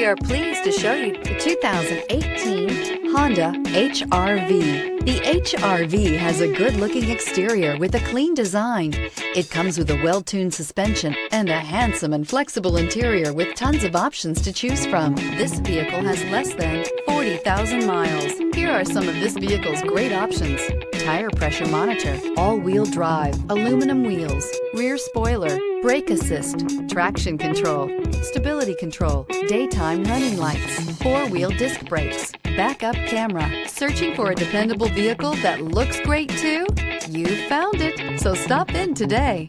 We are pleased to show you the 2018 Honda HR-V. The HR-V has a good-looking exterior with a clean design. It comes with a well-tuned suspension and a handsome and flexible interior with tons of options to choose from. This vehicle has less than 40,000 miles. Here are some of this vehicle's great options: tire pressure monitor, all-wheel drive, aluminum wheels, rear spoiler, brake assist, traction control, stability control, daytime running lights, four-wheel disc brakes, backup camera. Searching for a dependable vehicle that looks great too? You found it, so stop in today.